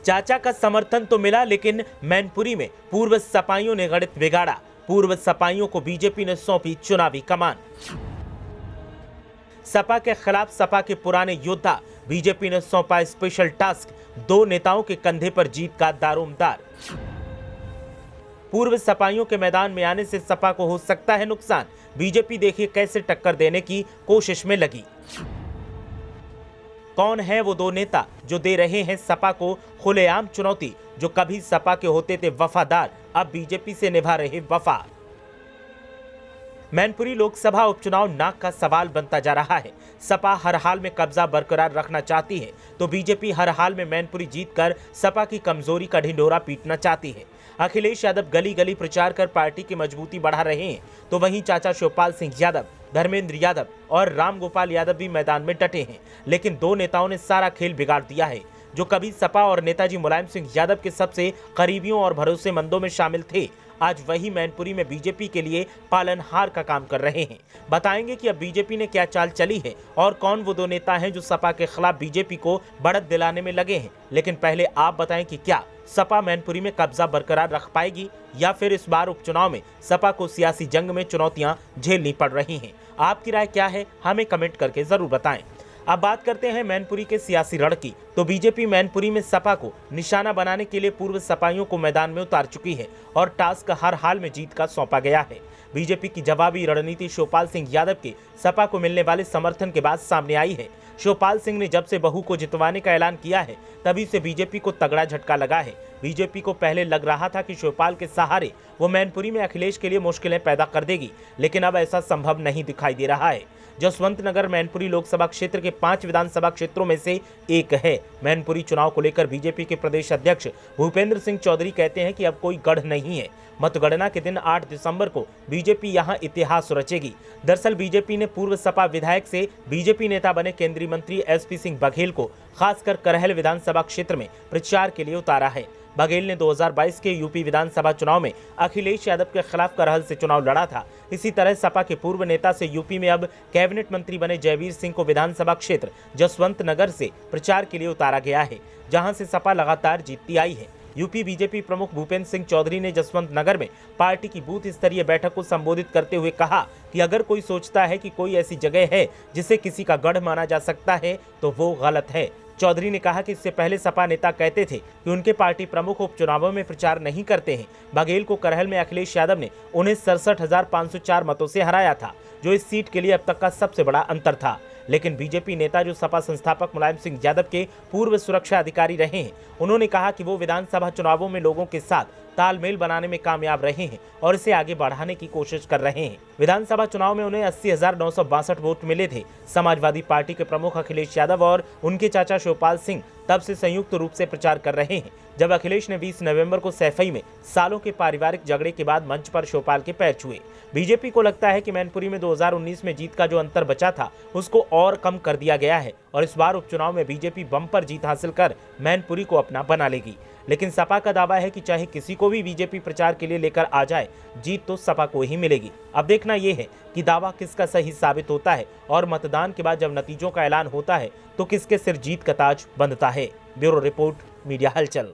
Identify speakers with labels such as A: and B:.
A: चाचा का समर्थन तो मिला, लेकिन मैनपुरी में पूर्व सपाइयों ने गणित बिगाड़ा। पूर्व सपाइयों को बीजेपी ने सौंपी चुनावी कमान। सपा के खिलाफ सपा के पुराने योद्धा, बीजेपी ने सौंपा स्पेशल टास्क। 2 नेताओं के कंधे पर जीत का दारोमदार। पूर्व सपाइयों के मैदान में आने से सपा को हो सकता है नुकसान, बीजेपी देखिए कैसे टक्कर देने की कोशिश में लगी। कौन है वो 2 नेता जो दे रहे हैं सपा को खुलेआम चुनौती? जो कभी सपा के होते थे वफादार, अब बीजेपी से निभा रहे वफा। मैनपुरी लोकसभा उपचुनाव नाक का सवाल बनता जा रहा है। सपा हर हाल में कब्जा बरकरार रखना चाहती है, तो बीजेपी हर हाल में मैनपुरी जीतकर सपा की कमजोरी का ढिंढोरा पीटना चाहती है। अखिलेश यादव गली गली प्रचार कर पार्टी की मजबूती बढ़ा रहे हैं, तो वहीं चाचा शिवपाल सिंह यादव, धर्मेंद्र यादव और रामगोपाल यादव भी मैदान में डटे हैं। लेकिन 2 नेताओं ने सारा खेल बिगाड़ दिया है। जो कभी सपा और नेताजी मुलायम सिंह यादव के सबसे करीबियों और भरोसेमंदों में शामिल थे, आज वही मैनपुरी में बीजेपी के लिए पालनहार का काम कर रहे हैं। बताएंगे कि अब बीजेपी ने क्या चाल चली है और कौन वो 2 नेता हैं जो सपा के खिलाफ बीजेपी को बढ़त दिलाने में लगे हैं। लेकिन पहले आप बताएं कि क्या सपा मैनपुरी में कब्जा बरकरार रख पाएगी या फिर इस बार उपचुनाव में सपा को सियासी जंग में चुनौतियां झेलनी पड़ रही हैं? आपकी राय क्या है, हमें कमेंट करके जरूर बताएं। अब बात करते हैं मैनपुरी के सियासी रण की, तो बीजेपी मैनपुरी में सपा को निशाना बनाने के लिए पूर्व सपाइयों को मैदान में उतार चुकी है और टास्क हर हाल में जीत का सौंपा गया है। बीजेपी की जवाबी रणनीति शिवपाल सिंह यादव के सपा को मिलने वाले समर्थन के बाद सामने आई है। शिवपाल सिंह ने जब से बहू को जितवाने का ऐलान किया है, तभी से बीजेपी को तगड़ा झटका लगा है। बीजेपी को पहले लग रहा था कि शिवपाल के सहारे वो मैनपुरी में अखिलेश के लिए मुश्किलें पैदा कर देगी, लेकिन अब ऐसा संभव नहीं दिखाई दे रहा है। जसवंत नगर मैनपुरी लोकसभा क्षेत्र के 5 विधानसभा क्षेत्रों में से एक है। मैनपुरी चुनाव को लेकर बीजेपी के प्रदेश अध्यक्ष भूपेंद्र सिंह चौधरी कहते हैं कि अब कोई गढ़ नहीं है। मतगणना के दिन 8 दिसंबर को बीजेपी यहां इतिहास रचेगी। दरअसल बीजेपी ने पूर्व सपा विधायक से बीजेपी नेता बने केंद्रीय मंत्री एसपी सिंह बघेल को खासकर करहल विधानसभा क्षेत्र में प्रचार के लिए उतारा है। बघेल ने 2022 के यूपी विधानसभा चुनाव में अखिलेश यादव के खिलाफ करहल से चुनाव लड़ा था। इसी तरह सपा के पूर्व नेता से यूपी में अब कैबिनेट मंत्री बने जयवीर सिंह को विधानसभा क्षेत्र जसवंत नगर से प्रचार के लिए उतारा गया है, जहां से सपा लगातार जीतती आई है। यूपी बीजेपी प्रमुख भूपेंद्र सिंह चौधरी ने जसवंत नगर में पार्टी की बूथ स्तरीय बैठक को संबोधित करते हुए कहा कि अगर कोई सोचता है कि कोई ऐसी जगह है जिसे किसी का गढ़ माना जा सकता है, तो वो गलत है। चौधरी ने कहा कि इससे पहले सपा नेता कहते थे कि उनके पार्टी प्रमुख उपचुनावों में प्रचार नहीं करते हैं। बघेल को करहल में अखिलेश यादव ने उन्हें 67,504 मतों से हराया था, जो इस सीट के लिए अब तक का सबसे बड़ा अंतर था। लेकिन बीजेपी नेता जो सपा संस्थापक मुलायम सिंह यादव के पूर्व सुरक्षा अधिकारी रहे हैं, उन्होंने कहा कि वो विधानसभा चुनावों में लोगों के साथ तालमेल बनाने में कामयाब रहे हैं और इसे आगे बढ़ाने की कोशिश कर रहे हैं। विधानसभा चुनाव में उन्हें 80,962 वोट मिले थे। समाजवादी पार्टी के प्रमुख अखिलेश यादव और उनके चाचा शिवपाल सिंह तब से संयुक्त रूप से प्रचार कर रहे हैं, जब अखिलेश ने 20 नवंबर को सैफई में सालों के पारिवारिक झगड़े के बाद मंच पर शिवपाल के पैर छुए। बीजेपी को लगता है कि मैनपुरी में 2019 में जीत का जो अंतर बचा था, उसको और कम कर दिया गया है और इस बार उपचुनाव में बीजेपी बम्पर जीत हासिल कर मैनपुरी को अपना बना लेगी। लेकिन सपा का दावा है कि चाहे किसी को भी बीजेपी प्रचार के लिए लेकर आ जाए, जीत तो सपा को ही मिलेगी। अब देखना यह है कि दावा किसका सही साबित होता है और मतदान के बाद जब नतीजों का ऐलान होता है, तो किसके सिर जीत का ताज बंधता है। ब्यूरो रिपोर्ट, मीडिया हलचल।